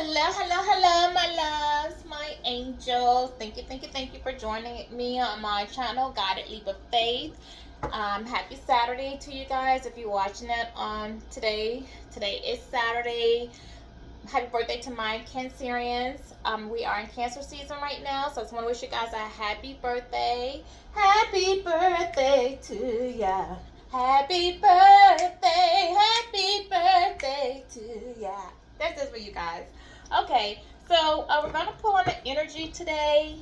Hello, my loves, my angels. Thank you for joining me on my channel, Guided Leap of Faith. Happy Saturday to you guys if you're watching it on today. Today is Saturday. Happy birthday to my Cancerians. We are in Cancer season right now, so I just want to wish you guys a happy birthday. Happy birthday to ya. Happy birthday to ya. That's just for you guys. Okay, so we're gonna pull on the energy today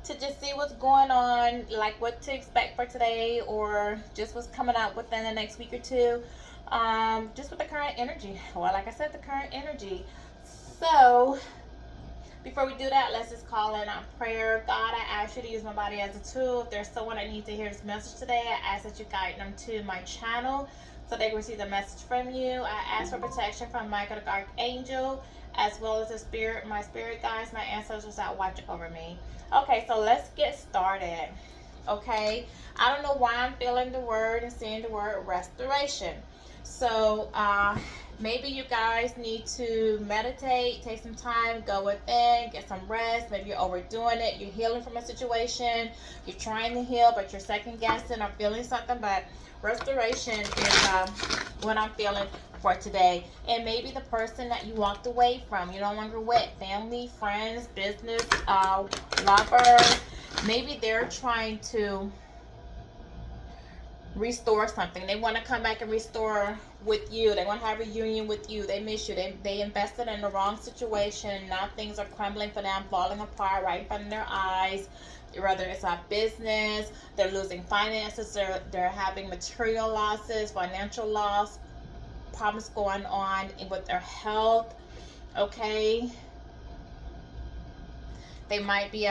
to just see what's going on, like what to expect for today, or just what's coming up within the next week or two. Just with the current energy. Well, like I said, the current energy. So before we do that, let's just call in our prayer. God, I ask you to use my body as a tool. If there's someone that needs to hear this message today, I ask that you guide them to my channel so they can receive the message from you. I ask for protection from Michael the Archangel, as well as the spirit, my spirit guides, my ancestors that watch over me. Okay, so let's get started. Okay, I don't know why I'm feeling the word and seeing the word restoration. So maybe you guys need to meditate, take some time, go within, get some rest. Maybe you're overdoing it. You're healing from a situation. You're trying to heal, but you're second guessing or feeling something. But restoration is what I'm feeling for today. And maybe the person that you walked away from, you're no longer with, family, friends, business, lover. Maybe they're trying to restore something. They want to come back and restore with you. They want to have a reunion with you. They miss you. They invested in the wrong situation. Now things are crumbling for them, falling apart right in front of their eyes. Whether it's a business, they're losing finances, they're having material losses, financial loss, problems going on with their health. Okay, they might be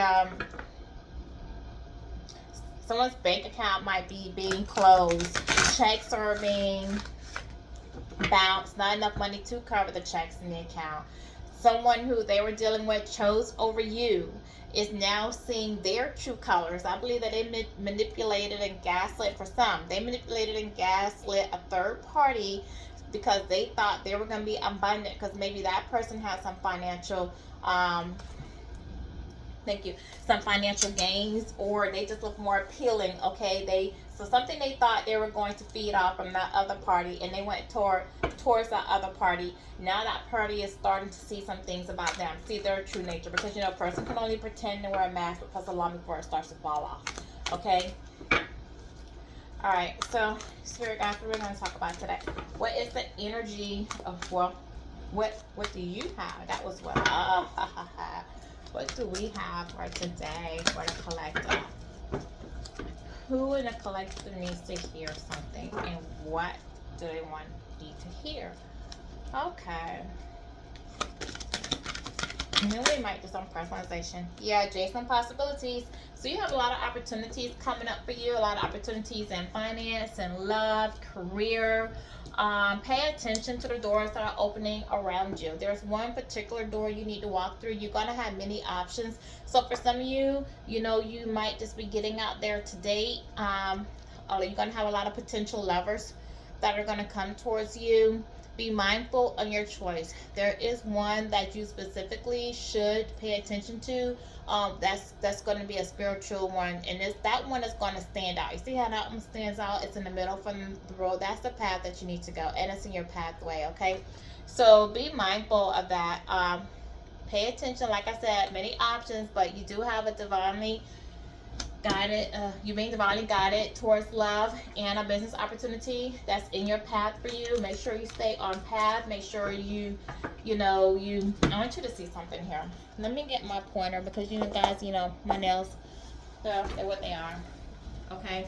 someone's bank account might be being closed. Checks are being bounced. Not enough money to cover the checks in the account. Someone who they were dealing with chose over you is now seeing their true colors. I believe that they manipulated and gaslit for some. They manipulated and gaslit a third party because they thought they were going to be abundant because maybe that person had some financial some financial gains, or they just look more appealing. Okay, so something they thought they were going to feed off from that other party, and they went towards that other party. Now that party is starting to see some things about them, see their true nature, because a person can only pretend to wear a mask but puts long before it starts to fall off. Okay. All right, so spirit guys, what we're going to talk about today. What is the energy of, well, what do you have? That was what what do we have for today for the collective? Who in the collective needs to hear something, and what do they need to hear? Okay. And then we might do some personalization. Yeah, Jason possibilities. So you have a lot of opportunities coming up for you, a lot of opportunities in finance and love, career. Pay attention to the doors that are opening around you. There's one particular door you need to walk through. You're going to have many options. So for some of you, you might just be getting out there to date. You're going to have a lot of potential lovers that are going to come towards you. Be mindful of your choice. There is one that you specifically should pay attention to. That's going to be a spiritual one, and that one is going to stand out. You see how that one stands out? It's in the middle from the road. That's the path that you need to go, and it's in your pathway. Okay, so be mindful of that. Pay attention. Like I said, many options, but you do have a divinely guided, you're being divinely guided towards love and a business opportunity that's in your path for you. Make sure you stay on path. Make sure I want you to see something here. Let me get my pointer, because guys, my nails, they're what they are. Okay,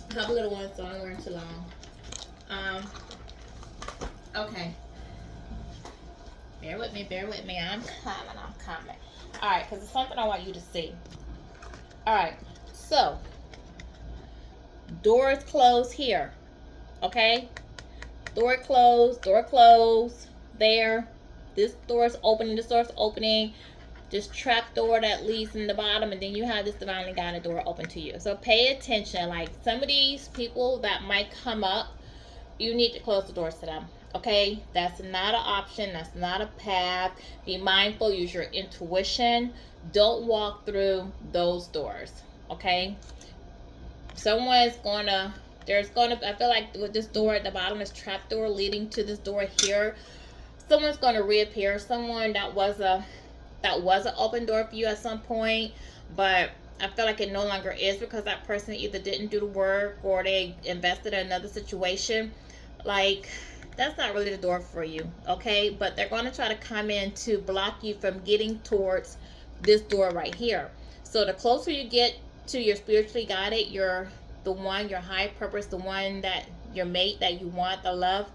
a couple little ones, so I don't wear them too long. Okay, bear with me, I'm coming. All right, because it's something I want you to see. All right, so doors closed here. Okay, door closed there. This door's opening, this door's opening. This trap door that leads in the bottom, and then you have this divinely guided door open to you. So pay attention. Like, some of these people that might come up, you need to close the doors to them. Okay, that's not an option. That's not a path. Be mindful. Use your intuition. Don't walk through those doors. Okay, someone's gonna. There's gonna. I feel like with this door at the bottom, this trap door leading to this door here, someone's gonna reappear. Someone that was an open door for you at some point, but I feel like it no longer is because that person either didn't do the work or they invested in another situation. Like, that's not really the door for you, okay? But they're going to try to come in to block you from getting towards this door right here. So the closer you get to your spiritually guided, the one, your high purpose, the one that your mate that you want, the love,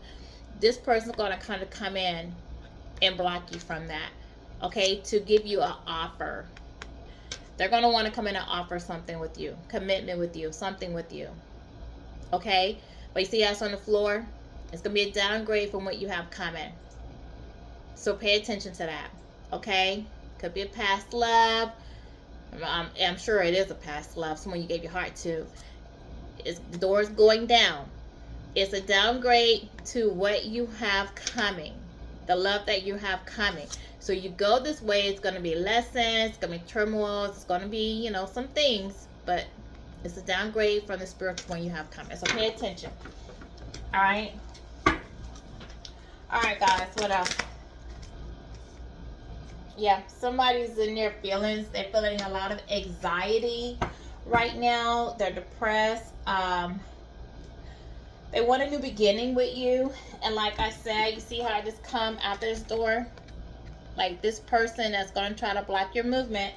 this person's going to kind of come in and block you from that, okay, to give you an offer. They're going to want to come in and offer something with you, commitment with you, something with you, okay? But you see how it's on the floor? It's going to be a downgrade from what you have coming. So pay attention to that, okay? Could be a past love. I'm sure it is a past love, someone you gave your heart to. The door's going down. It's a downgrade to what you have coming, the love that you have coming. So you go this way, it's going to be lessons, it's going to be turmoil, it's going to be, some things, but it's a downgrade from the spiritual one you have coming. So pay attention. All right. All right, guys, what else? Yeah, somebody's in their feelings. They're feeling a lot of anxiety right now. They're depressed. They want a new beginning with you. And like I said, you see how I just come out this door? Like, this person that's going to try to block your movement,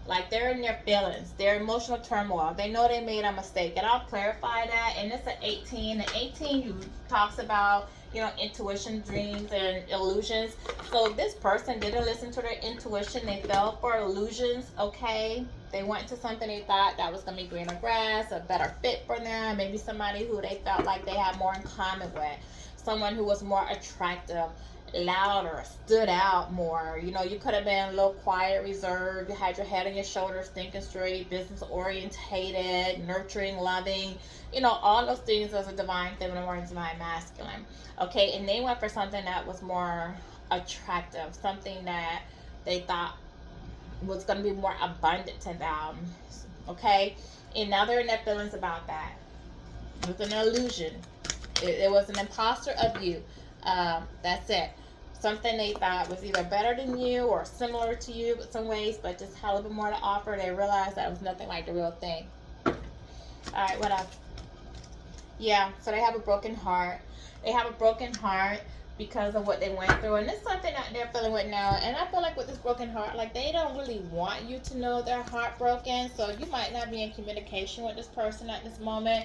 like, they're in their feelings, their emotional turmoil. They know they made a mistake. And I'll clarify that. And it's an 18. The 18 talks about, intuition, dreams, and illusions. So this person didn't listen to their intuition. They fell for illusions, okay? They went to something they thought that was going to be greener grass, a better fit for them. Maybe somebody who they felt like they had more in common with. Someone who was more attractive, louder, stood out more. You could have been a little quiet, reserved. You had your head on your shoulders, thinking straight, business orientated, nurturing, loving. All those things as a divine feminine or divine masculine. Okay, and they went for something that was more attractive, something that they thought was going to be more abundant to them. Okay, and now they're in their feelings about that. It was an illusion. It was an imposter of you. That's it. Something they thought was either better than you or similar to you in some ways, but just had a little bit more to offer. They realized that it was nothing like the real thing. All right, what else? Yeah, so they have a broken heart. They have a broken heart because of what they went through, and it's something that they're feeling with now. And I feel like with this broken heart, like, they don't really want you to know they're heartbroken. So you might not be in communication with this person at this moment.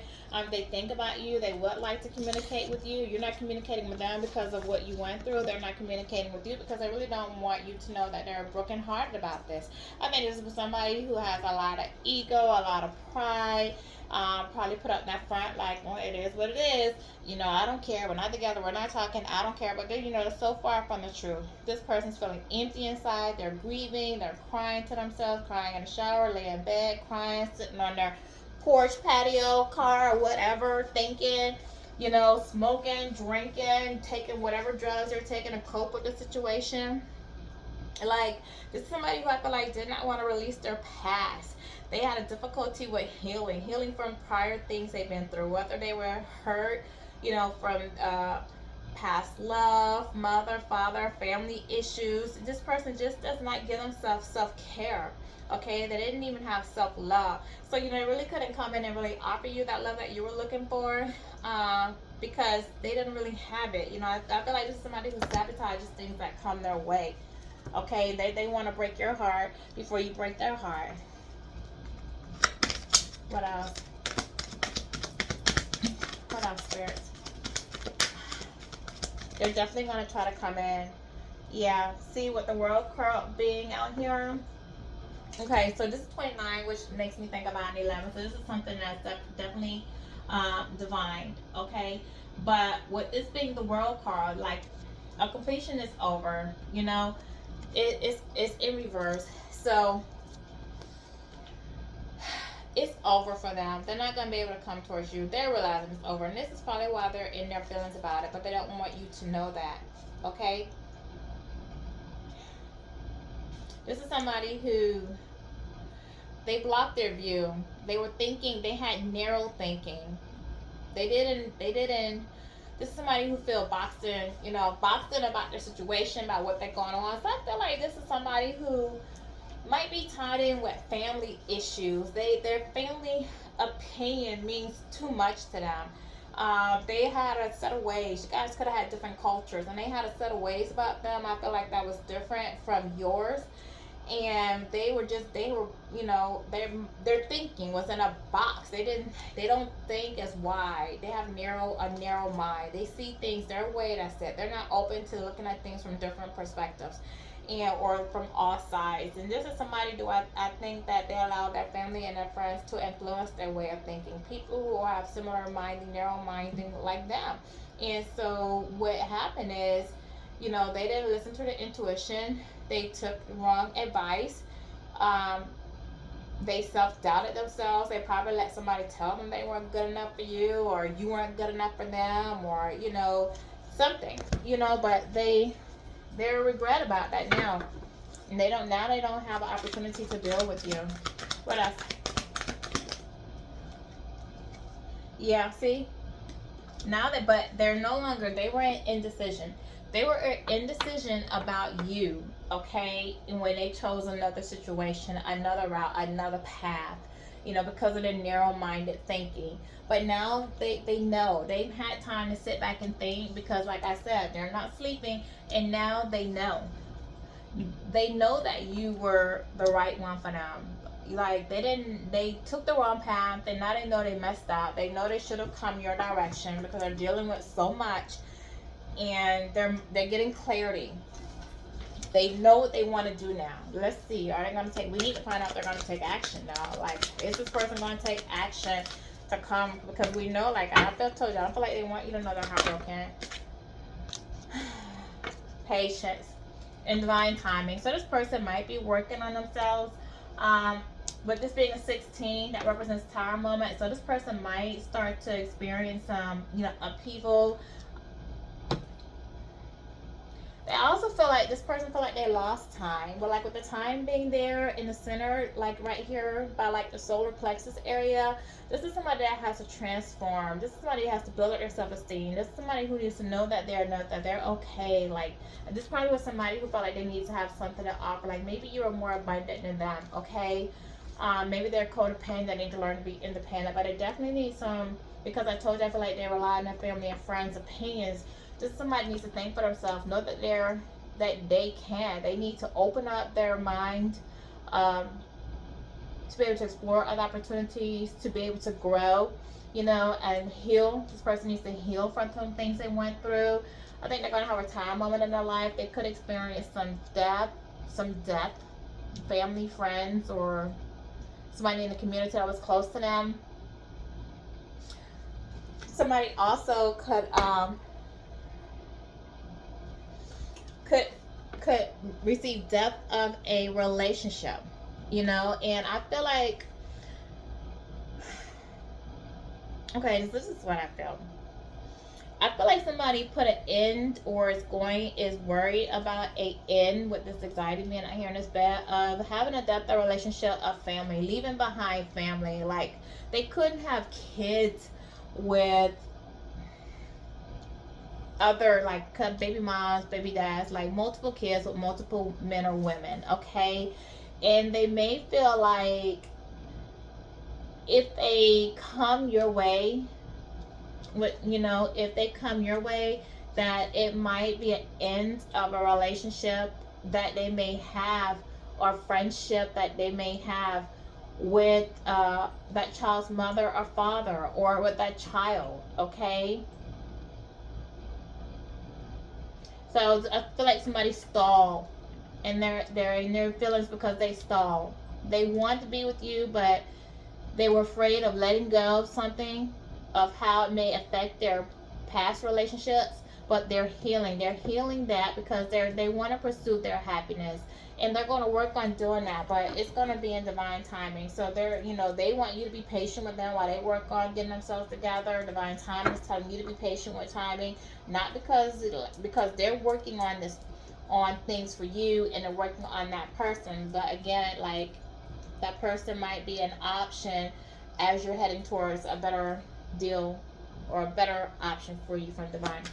They think about you. They would like to communicate with you. You're not communicating with them because of what you went through. They're not communicating with you because they really don't want you to know that they're broken hearted about this. I think this is somebody who has a lot of ego, a lot of pride. Probably put up that front like, well, it is what it is. I don't care. We're not together. We're not talking. I don't care. But they're, so far from the truth. This person's feeling empty inside. They're grieving. They're crying to themselves, crying in the shower, laying in bed, crying, sitting on their porch, patio, car, or whatever, thinking, smoking, drinking, taking whatever drugs they're taking to cope with the situation. Like, this is somebody who I feel like did not want to release their past. They had a difficulty with healing from prior things they've been through, whether they were hurt, from past love, mother, father, family issues. This person just does not give themselves self-care. Okay, they didn't even have self-love. So, they really couldn't come in and really offer you that love that you were looking for, because they didn't really have it. I feel like this is somebody who sabotages things that come their way. Okay, they want to break your heart before you break their heart. What else? What else, spirits? They're definitely going to try to come in. Yeah, see with the world being out here. Okay, so this is 29, which makes me think about an 11. So this is something that's definitely divine. Okay, but with this being the world card, like, a completion is over. It's in reverse. So it's over for them. They're not going to be able to come towards you. They're realizing it's over. And this is probably why they're in their feelings about it. But they don't want you to know that. Okay? This is somebody who, they blocked their view. They were thinking, they had narrow thinking. They didn't. This is somebody who feel boxed in, boxed in about their situation, about what they're going on. So I feel like this is somebody who might be tied in with family issues. Their family opinion means too much to them. They had a set of ways. You guys could have had different cultures, and they had a set of ways about them. I feel like that was different from yours. And they were, their thinking was in a box. They don't think as wide. They have a narrow mind. They see things their way. That's it. They're not open to looking at things from different perspectives, or from all sides. And this is somebody, I think that they allow their family and their friends to influence their way of thinking. People who have similar minding, narrow minding like them. And so what happened is, they didn't listen to the intuition. They took wrong advice. They self-doubted themselves. They probably let somebody tell them they weren't good enough for you, or you weren't good enough for them, or something. But they're regret about that now. And they don't have an opportunity to deal with you. What else? Yeah, see? But they're no longer, they were in indecision. They were in indecision about you, okay? And when they chose another situation, another route, another path, because of their narrow-minded thinking. But now they know. They've had time to sit back and think, because like I said, they're not sleeping, and now they know. They know that you were the right one for them. Like, they took the wrong path, and now they know they messed up. They know they should have come your direction, because they're dealing with so much, and they're getting clarity. They know what they want to do now. Let's see. Are they going to take? We need to find out if they're going to take action now. Like, is this person going to take action to come? Because we know, like I told you, I don't feel like they want you to know they're heartbroken. Patience and divine timing. So this person might be working on themselves. But this being a 16, that represents Tower moment. So this person might start to experience some, upheaval. They also feel like this person feel like they lost time. But like with the time being there in the center, like right here by like the solar plexus area, this is somebody that has to transform. This is somebody who has to build up their self-esteem. This is somebody who needs to know that they're enough, that they're okay. Like, this probably was somebody who felt like they need to have something to offer. Like, maybe you are more abundant than them, okay? Maybe they're codependent, they need to learn to be independent. But they definitely need some, because I told you I feel like they rely on their family and friends' opinions. Just somebody needs to think for themselves, know that they can. They need to open up their mind, to be able to explore other opportunities, to be able to grow, and heal. This person needs to heal from some things they went through. I think they're going to have a time moment in their life. They could experience some death, family, friends, or somebody in the community that was close to them. Somebody also could receive depth of a relationship, and I feel like, okay, this is what I feel. I feel like somebody put an end, or is worried about a end with this anxiety being out here in this bed of having a depth of relationship of family, leaving behind family. Like, they couldn't have kids with other, like, baby moms, baby dads, like multiple kids with multiple men or women, okay? And they may feel like if they come your way, if they come your way, that it might be an end of a relationship that they may have, or friendship that they may have with that child's mother or father, or with that child, okay? So I feel like somebody stalled, and they're in their feelings because they stalled. They want to be with you, but they were afraid of letting go of something, of how it may affect their past relationships. but they're healing. They're healing that because they want to pursue their happiness, and they're going to work on doing that, but it's going to be in divine timing. So they're, they want you to be patient with them while they work on getting themselves together. Divine timing is telling you to be patient with timing, not because they're working on things for you, and they're working on that person. But again, like, that person might be an option as you're heading towards a better deal or a better option for you from divine.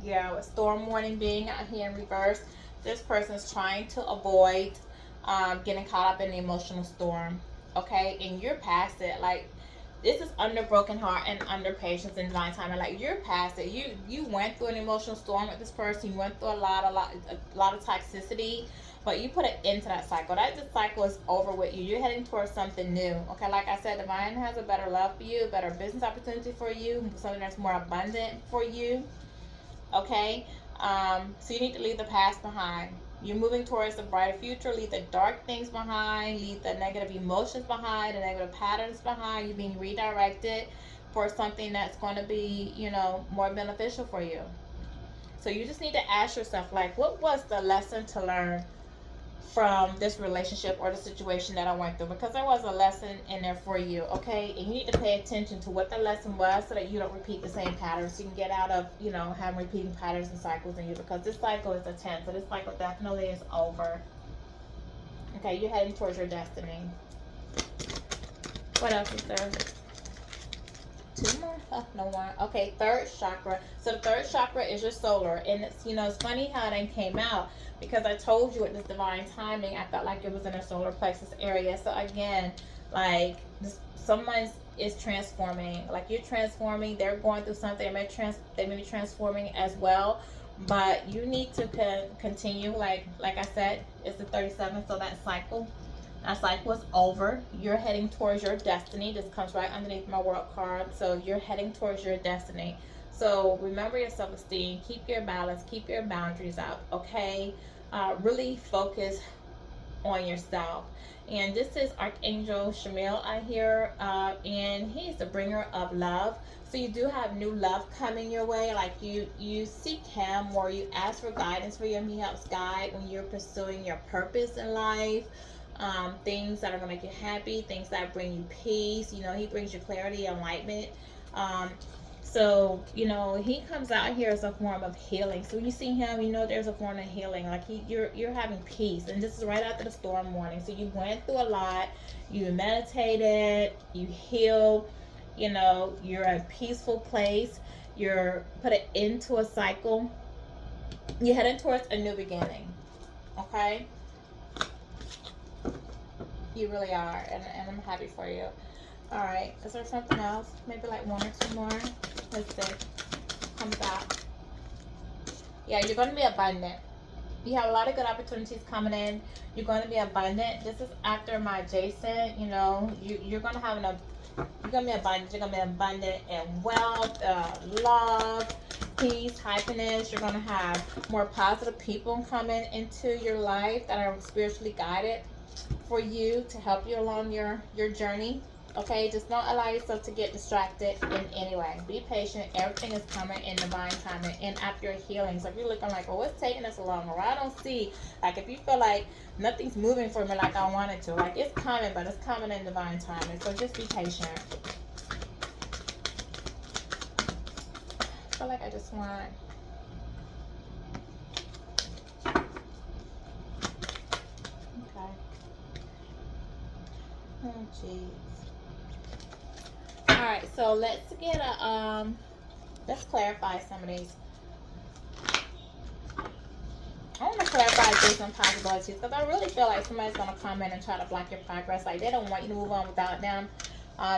Yeah, with storm warning being out here in reverse, this person is trying to avoid getting caught up in the emotional storm. Okay, and you're past it. Like, this is under broken heart and under patience and divine timing. Like, you're past it. You went through an emotional storm with this person. You went through a lot of toxicity, but you put an end to that cycle. That cycle is over with you. You're heading towards something new. Okay, like I said, divine has a better love for you, a better business opportunity for you, something that's more abundant for you. Okay, so you need to leave the past behind. You're moving towards a brighter future. Leave the dark things behind. Leave the negative emotions behind, the negative patterns behind. You're being redirected for something that's going to be, more beneficial for you. So you just need to ask yourself, like, what was the lesson to learn from this relationship or the situation that I went through? Because there was a lesson in there for you, okay? And you need to pay attention to what the lesson was so that you don't repeat the same patterns. So you can get out of, having repeating patterns and cycles in you, because this cycle is a 10. So this cycle definitely is over. Okay, you're heading towards your destiny. What else is there? 2 more? Oh, no more. Okay, third chakra. So the third chakra is your solar. And it's funny how it came out, because I told you with this divine timing, I felt like it was in a solar plexus area. So again, like, someone is transforming. Like, you're transforming. They're going through something. They may be transforming as well. But you need to continue. Like I said, it's the 37. So that cycle is over. You're heading towards your destiny. This comes right underneath my world card. So you're heading towards your destiny. So remember your self-esteem. Keep your balance. Keep your boundaries up. Okay? Really focus on yourself. And this is Archangel Chamuel I hear, and he's the bringer of love. So you do have new love coming your way. Like, you seek him, or you ask for guidance for him. He helps guide when you're pursuing your purpose in life. Things that are going to make you happy, things that bring you peace. He brings you clarity, enlightenment. So, he comes out here as a form of healing. So when you see him, there's a form of healing. Like, you're having peace. And this is right after the storm warning. So you went through a lot. You meditated. You healed. You're at a peaceful place. You're put it into a cycle. You're heading towards a new beginning. Okay? You really are. And I'm happy for you. Alright, is there something else? Maybe like 1 or 2 more? Let's see. Comes out. Yeah, you're going to be abundant. You have a lot of good opportunities coming in. You're going to be abundant. This is after my Jason. You're going to have you're going to be abundant. You're going to be abundant in wealth, love, peace, happiness. You're going to have more positive people coming into your life that are spiritually guided for you to help you along your journey. Okay, just don't allow yourself to get distracted in any way. Be patient. Everything is coming in divine timing and after your healing. So if you're looking like, well, what's taking us so long? Or I don't see, like, if you feel like nothing's moving for me like I want it to, like, it's coming, but it's coming in divine timing. So just be patient. I feel like I just want... Okay. Oh, jeez. Alright, so let's get let's clarify some of these. I want to clarify Jason possibilities, because I really feel like somebody's going to come in and try to block your progress. Like, they don't want you to move on without them.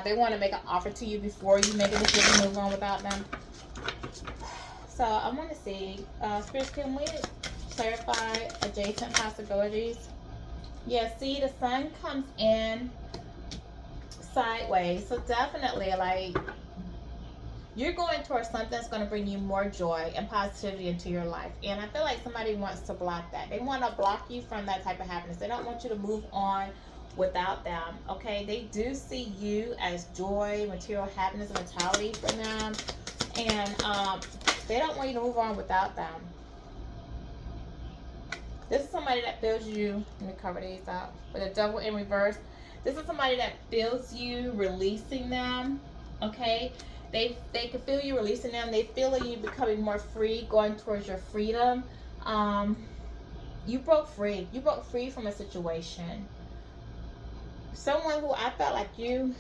They want to make an offer to you before you make a decision to move on without them. So I want to see, Spirits, can we clarify adjacent possibilities? Yeah, see, the sun comes in sideways. So definitely, like, you're going towards something that's going to bring you more joy and positivity into your life. And I feel like somebody wants to block that. They want to block you from that type of happiness. They don't want you to move on without them. Okay, they do see you as joy, material happiness, and mentality for them. And they don't want you to move on without them. This is somebody that feels you. Let me cover these up with the devil in reverse. This is somebody that feels you releasing them. Okay, they can feel you releasing them. They feel you becoming more free, going towards your freedom. You broke free. You broke free from a situation. Someone who I felt like you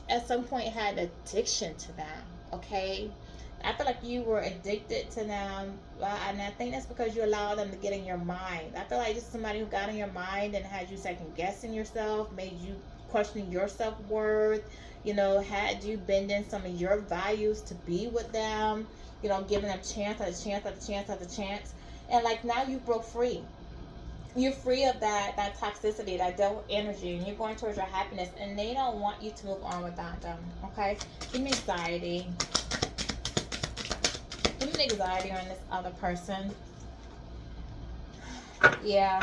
at some point had addiction to them. Okay, I feel like you were addicted to them, and I think that's because you allowed them to get in your mind. I feel like this is somebody who got in your mind and had you second guessing yourself, made you questioning your self worth. You know, had you bending some of your values to be with them. You know, giving them chance after chance after chance after chance, and like now you broke free. You're free of that toxicity, that devil energy, and you're going towards your happiness. And they don't want you to move on without them. Okay, give me anxiety. Give me anxiety on this other person. Yeah.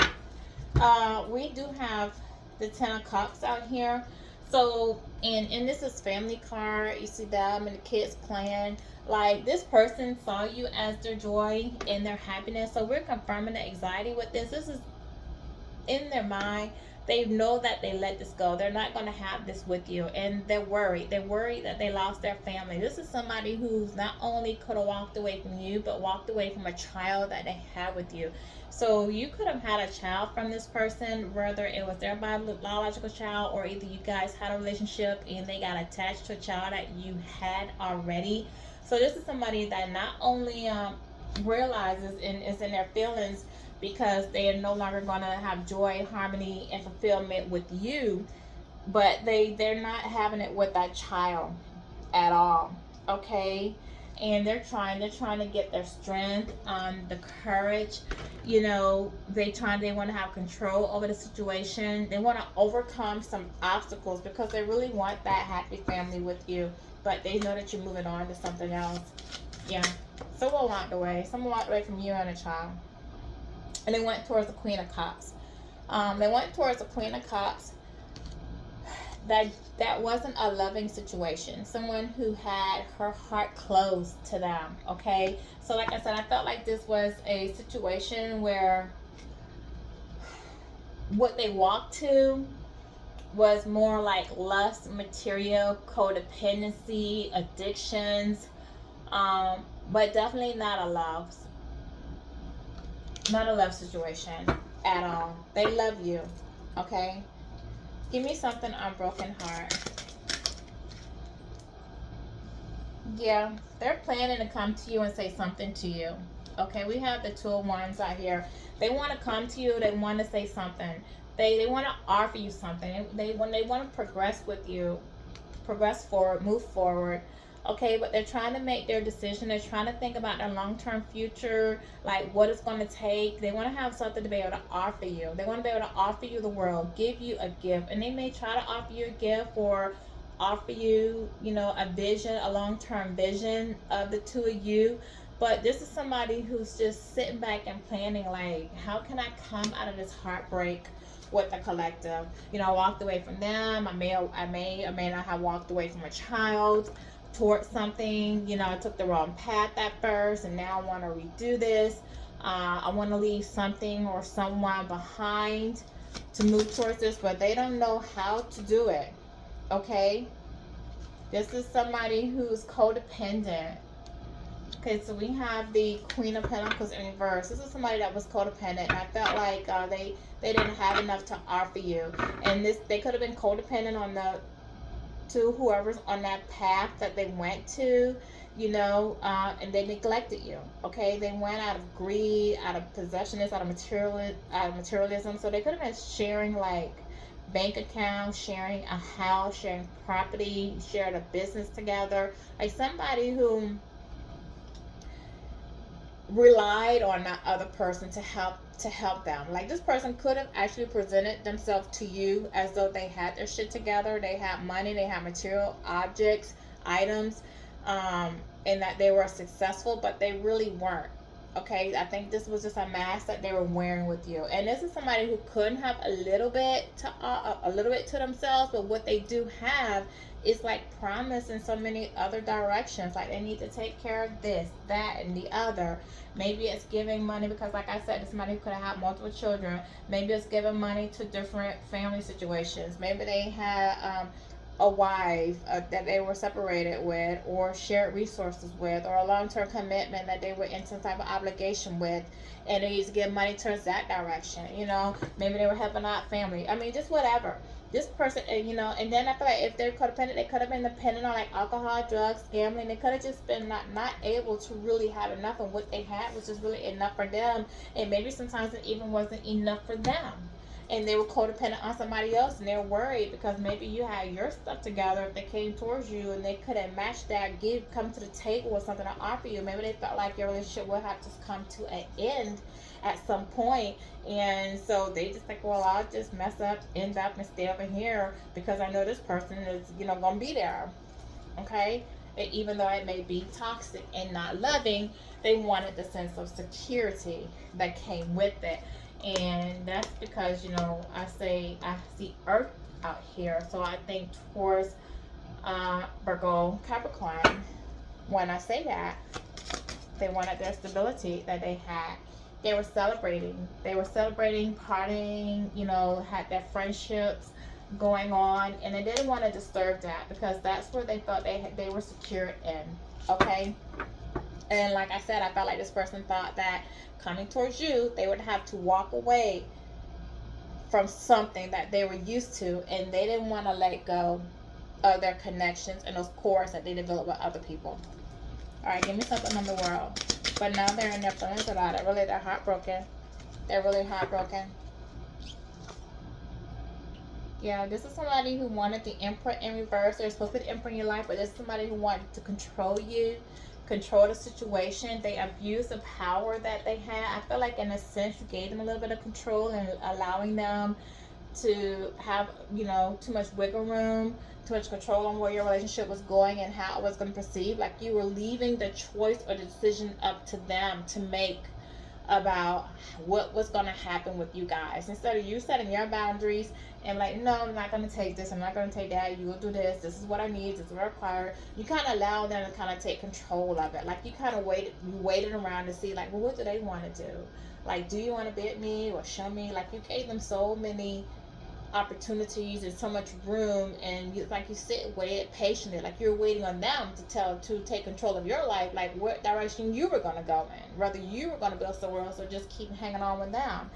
We do have the Ten of Cups out here. So, and this is family card. You see them and the kids playing. Like, this person saw you as their joy and their happiness. So we're confirming the anxiety with this. This is in their mind. They know that they let this go. They're not going to have this with you. And they're worried. They're worried that they lost their family. This is somebody who's not only could have walked away from you, but walked away from a child that they had with you. So you could have had a child from this person, whether it was their biological child, or either you guys had a relationship and they got attached to a child that you had already. So this is somebody that not only realizes and is in their feelings, because they are no longer going to have joy, harmony, and fulfillment with you, but they're not having it with that child at all. Okay, and they're trying to get their strength, the courage. You know, they want to have control over the situation. They want to overcome some obstacles because they really want that happy family with you, but they know that you're moving on to something else. Yeah, someone walked away. Someone walked away from you and a child. And they went towards the Queen of Cups. They went towards the Queen of Cups. That wasn't a loving situation. Someone who had her heart closed to them. Okay, so like I said, I felt like this was a situation where what they walked to was more like lust, material, codependency, addictions, but definitely not a love. Not a love situation at all. They love you. Okay? Give me something on broken heart. Yeah, they're planning to come to you and say something to you. Okay, we have the Two of Wands out here. They want to come to you. They want to say something. They want to offer you something. They want to progress with you, progress forward, move forward. Okay, but they're trying to make their decision. They're trying to think about their long-term future, like what it's going to take. They want to have something to be able to offer you. They want to be able to offer you the world, give you a gift. And they may try to offer you a gift or offer you, you know, a vision, a long-term vision of the two of you. But this is somebody who's just sitting back and planning, like, how can I come out of this heartbreak with the collective? You know, I walked away from them. I may or may not have walked away from a child towards something. You know, I took the wrong path at first, and now I want to redo this. I want to leave something or someone behind to move towards this, but they don't know how to do it. Okay, this is somebody who's codependent. Okay, so we have the Queen of Pentacles in reverse. This is somebody that was codependent, and I felt like they didn't have enough to offer you, and they could have been codependent on to whoever's on that path that they went to, you know, and they neglected you. Okay, they went out of greed, out of possessionism, out of materialism. So they could have been sharing like bank accounts, sharing a house, sharing property, sharing a business together. Like somebody who relied on that other person to help them. Like this person could have actually presented themselves to you as though they had their shit together, they had money, they had material objects, items, and that they were successful, but they really weren't. Okay, I think this was just a mask that they were wearing with you, and this is somebody who couldn't have a little bit to themselves, but what they do have is like promise in so many other directions. Like they need to take care of this, that, and the other. Maybe it's giving money because, like I said, it's somebody who could have had multiple children. Maybe it's giving money to different family situations. Maybe they had a wife that they were separated with, or shared resources with, or a long-term commitment that they were in some type of obligation with, and they need to give money towards that direction. Maybe they were helping out family. I mean, just whatever. This person, and then I feel like if they're codependent, they could have been dependent on like alcohol, drugs, gambling. They could have just been not able to really have enough, and what they had was just really enough for them, and maybe sometimes it even wasn't enough for them, and they were codependent on somebody else, and they're worried because maybe you had your stuff together. If they came towards you and they couldn't match that, come to the table with something to offer you, maybe they felt like your relationship would have to come to an end at some point, and so they just like, well, I'll just end up and stay over here because I know this person is gonna be there. Okay. And even though it may be toxic and not loving, they wanted the sense of security that came with it. And that's because, I see Earth out here. So I think towards Virgo, Capricorn, when I say that, they wanted their stability that they had. They were celebrating. Partying, had their friendships going on, and they didn't want to disturb that because that's where they thought they were secured in. Okay? And like I said, I felt like this person thought that coming towards you, they would have to walk away from something that they were used to, and they didn't want to let go of their connections and those cores that they developed with other people. All right, give me something on the world. But now they're in their feelings about it. Really, they're heartbroken. They're really heartbroken. Yeah, this is somebody who wanted the Emperor in reverse. There's supposed to be the Emperor in your life, but this is somebody who wanted to control you, control the situation. They abused the power that they had. I feel like in a sense you gave them a little bit of control and allowing them to have, too much wiggle room, too much control on where your relationship was going and how it was going to proceed. Like you were leaving the choice or the decision up to them to make about what was going to happen with you guys, instead of you setting your boundaries and like, no, I'm not going to take this, I'm not going to take that, you will do this is what I need, this is what I require. You kind of allow them to kind of take control of it. Like you kind of waited around to see like, well, what do they want to do? Like, do you want to bid me or show me? Like you gave them so many opportunities and so much room, and you sit wait patiently, like you're waiting on them to take control of your life, like what direction you were going to go in, whether you were going to go somewhere else or just keep hanging on with them.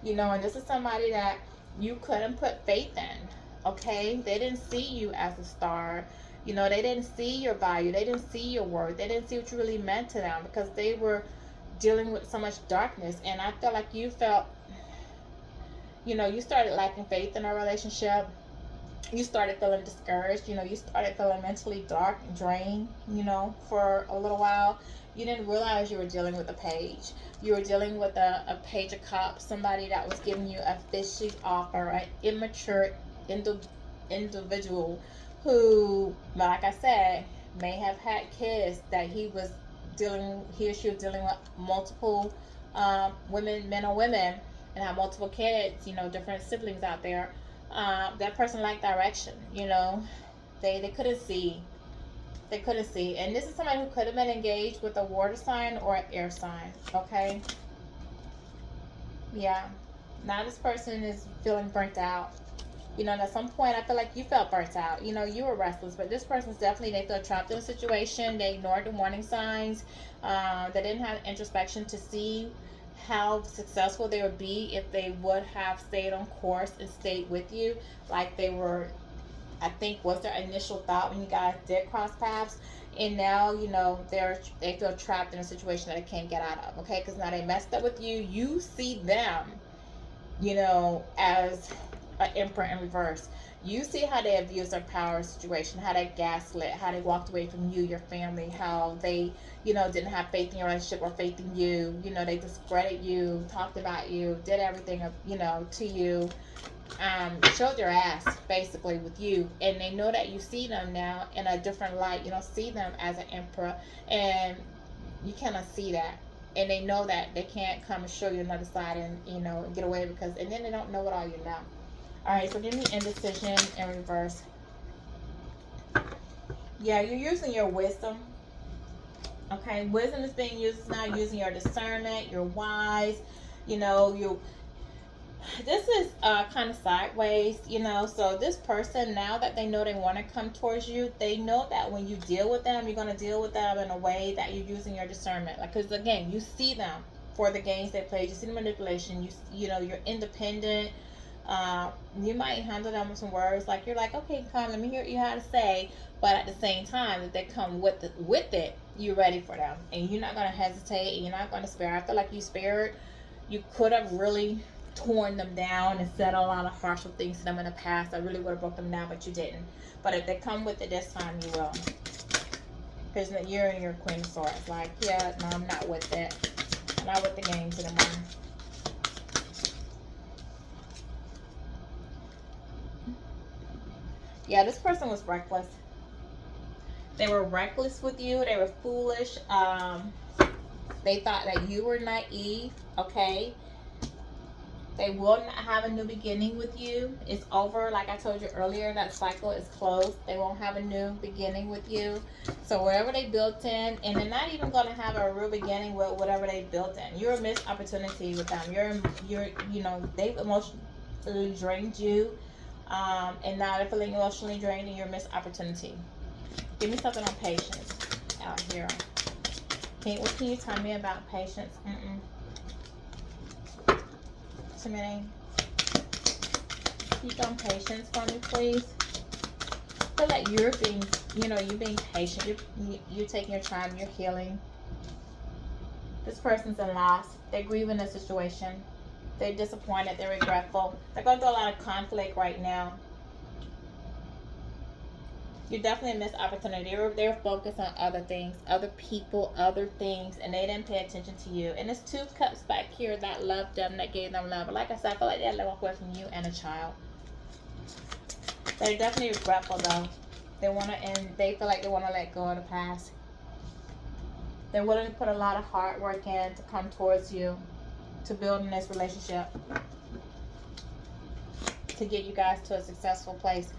And this is somebody that you couldn't put faith in. Okay, they didn't see you as a star. They didn't see your value, they didn't see your worth, they didn't see what you really meant to them because they were dealing with so much darkness. And I felt like you started lacking faith in a relationship. You started feeling discouraged. You started feeling mentally dark and drained, for a little while. You didn't realize you were dealing with a page. You were dealing with a page of cups, somebody that was giving you a fishy offer, an immature individual who, like I said, may have had kids that he or she was dealing with multiple women, men or women, and have multiple kids, different siblings out there. That person lacked direction, they couldn't see. They couldn't see. And this is somebody who could have been engaged with a water sign or an air sign, okay? Yeah. Now this person is feeling burnt out. At some point I feel like you felt burnt out. You were restless, but this person's definitely, they feel trapped in a situation. They ignored the warning signs. They didn't have introspection to see how successful they would be if they would have stayed on course and stayed with you like they were, I think, was their initial thought when you guys did cross paths. And now, they feel trapped in a situation that they can't get out of, okay? Because now they messed up with you. You see them, as an Emperor in reverse. You see how they abused their power situation, how they gaslit, how they walked away from you, your family, how they, didn't have faith in your relationship or faith in you. They discredited you, talked about you, did everything, to you, showed their ass basically with you. And they know that you see them now in a different light. You don't see them as an Emperor, and you cannot see that. and they know that they can't come and show you another side and, you know, get away, because, and then they don't know what all you know. All right, so give me indecision in reverse. Yeah, you're using your wisdom. Okay, wisdom is being used now, using your discernment. You're wise. You know, this is kind of sideways, you know. So this person, now that they know they want to come towards you, they know that when you deal with them, you're going to deal with them in a way that you're using your discernment. Like, because again, you see them for the games they play. You see the manipulation. You know, you're independent. You might handle them with some words, like you're like, okay, come, let me hear what you have to say. But at the same time, if they come with it, you're ready for them, and you're not going to hesitate, and you're not going to spare. I feel like you spared. You could have really torn them down and said a lot of harsher things to them in the past. I really would have broke them down, but you didn't. But if they come with it this time, you will. Because you're in your Queen of Swords. Like, yeah, no, I'm not with it. I'm not with the games anymore. Yeah, this person was reckless. They were reckless with you. They were foolish. They thought that you were naive. Okay. They will not have a new beginning with you. It's over. Like I told you earlier, that cycle is closed. They won't have a new beginning with you. So wherever they built in, and they're not even going to have a real beginning with whatever they built in. You're a missed opportunity with them. You know, they've emotionally drained you. And now they're feeling emotionally drained, and you're a missed opportunity. Give me something on patience out here. What can you tell me about patience? Too many. Speak on patience for me, please. I feel like you're being, you're being patient. You're taking your time. You're healing. This person's in loss. They're grieving the situation. They're disappointed. They're regretful. They're going through a lot of conflict right now. You're definitely a missed opportunity. They're focused on other things, other people, other things, and they didn't pay attention to you. And it's 2 cups back here that loved them, that gave them love. But like I said, I feel like they had to walk away from you and a child. They're definitely regretful though. They feel like they want to let go of the past. They're willing to put a lot of hard work in to come towards you, to build in this relationship, to get you guys to a successful place.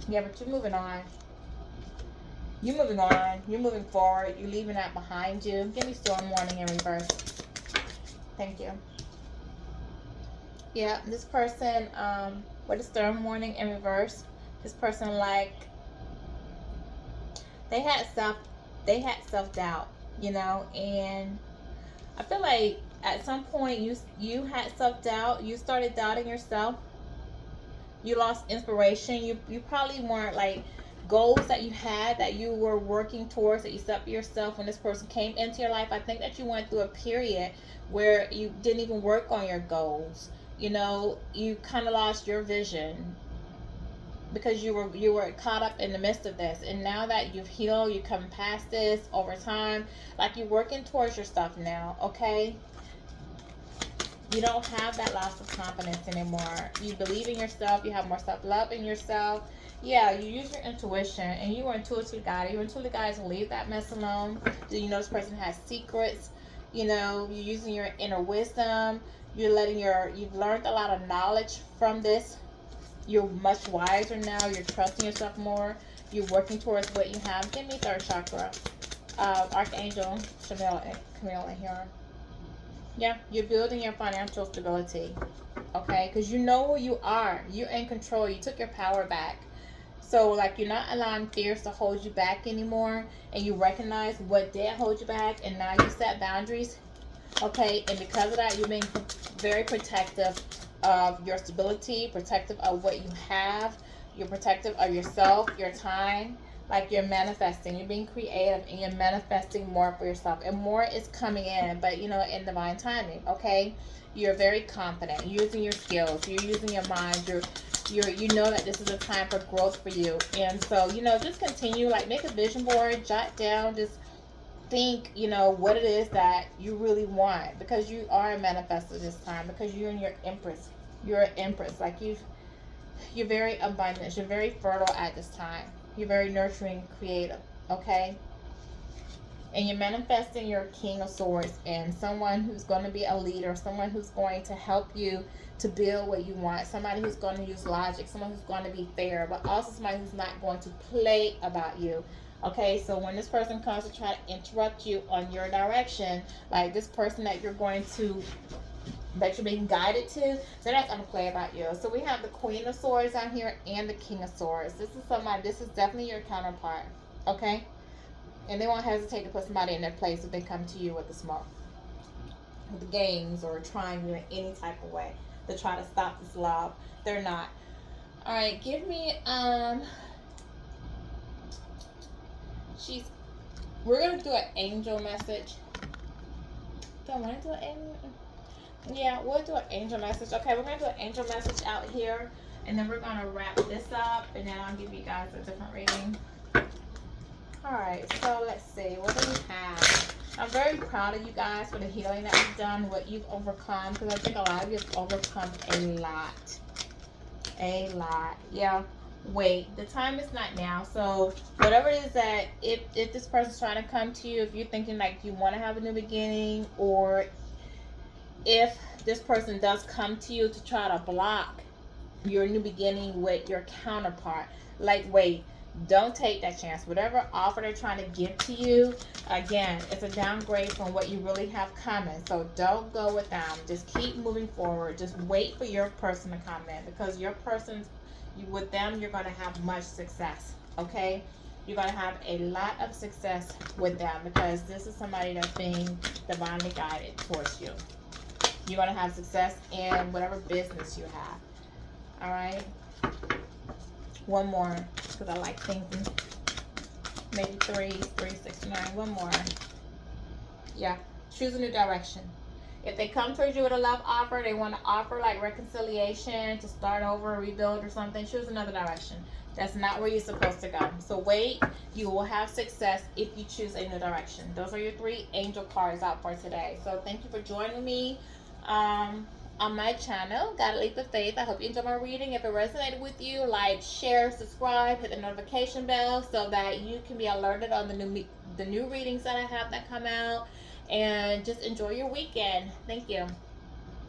Yeah, but you're moving on. You're moving on. You're moving forward. You're leaving that behind you. Give me storm warning in reverse. Thank you. Yeah, this person, with a storm warning in reverse, this person, like, they had self-doubt, and I feel like at some point you had self-doubt. You started doubting yourself. You lost inspiration. You probably weren't, like, goals that you had that you were working towards, that you set for yourself when this person came into your life. I think that you went through a period where you didn't even work on your goals. You kind of lost your vision because you were caught up in the midst of this. And now that you've healed, you come past this over time, like, you're working towards your stuff now. Okay, you don't have that loss of confidence anymore. You believe in yourself. You have more self-love in yourself. Yeah, you use your intuition, and you are intuitively guided. You're intuitively guided to leave that mess alone. Do you know this person has secrets? You're using your inner wisdom. You've learned a lot of knowledge from this. You're much wiser now. You're trusting yourself more. You're working towards what you have. Give me 3rd chakra. Archangel Camille in here. Yeah, you're building your financial stability, okay? Because you know who you are. You're in control. You took your power back. So, like, you're not allowing fears to hold you back anymore, and you recognize what did hold you back, and now you set boundaries, okay? And because of that, you're being very protective of your stability, protective of what you have. You're protective of yourself, your time. Like, you're manifesting. You're being creative, and you're manifesting more for yourself. And more is coming in, but, in divine timing, okay? You're very confident. You're using your skills. You're using your mind. You know that this is a time for growth for you. And so, just continue. Like, make a vision board. Jot down. Just think, what it is that you really want. Because you are a manifestor this time. Because you're in your empress. You're an empress. Like, you're very abundant. You're very fertile at this time. You're very nurturing, creative. Okay? And you're manifesting your King of Swords and someone who's going to be a leader, someone who's going to help you to build what you want, somebody who's going to use logic, someone who's going to be fair, but also somebody who's not going to play about you. Okay, so when this person comes to try to interrupt you on your direction, like this person that you're being guided to, they're not going to play about you. So we have the Queen of Swords down here and the King of Swords. This is definitely your counterpart. Okay? And they won't hesitate to put somebody in their place if they come to you with the smoke, with the games, or trying you in any type of way to try to stop this love. They're not. All right, give me we're gonna do an angel message. Do I want to do an angel? Yeah, we'll do an angel message. Okay, we're gonna do an angel message out here, and then we're gonna wrap this up, and then I'll give you guys a different reading. Alright, so let's see. What do we have? I'm very proud of you guys for the healing that you've done, what you've overcome, because I think a lot of you have overcome a lot. A lot. Yeah. Wait, the time is not now. So whatever it is that, if this person's trying to come to you, if you're thinking like you want to have a new beginning, or if this person does come to you to try to block your new beginning with your counterpart, like, wait, don't take that chance. Whatever offer they're trying to give to you, again, it's a downgrade from what you really have coming. So don't go with them. Just keep moving forward. Just wait for your person to come in, because your person, with them, you're going to have much success. Okay? You're going to have a lot of success with them, because this is somebody that's being divinely guided towards you. You're going to have success in whatever business you have. All right? One more, because I like thinking. Maybe 3, 6, 9. One more. Yeah. Choose a new direction. If they come towards you with a love offer, they want to offer like reconciliation, to start over, rebuild or something, choose another direction. That's not where you're supposed to go. So wait. You will have success if you choose a new direction. Those are your 3 angel cards out for today. So thank you for joining me on my channel, Gotta Leap of Faith. I hope you enjoyed my reading. If it resonated with you, like, share, subscribe, hit the notification bell so that you can be alerted on the new readings that I have that come out. And just enjoy your weekend. Thank you.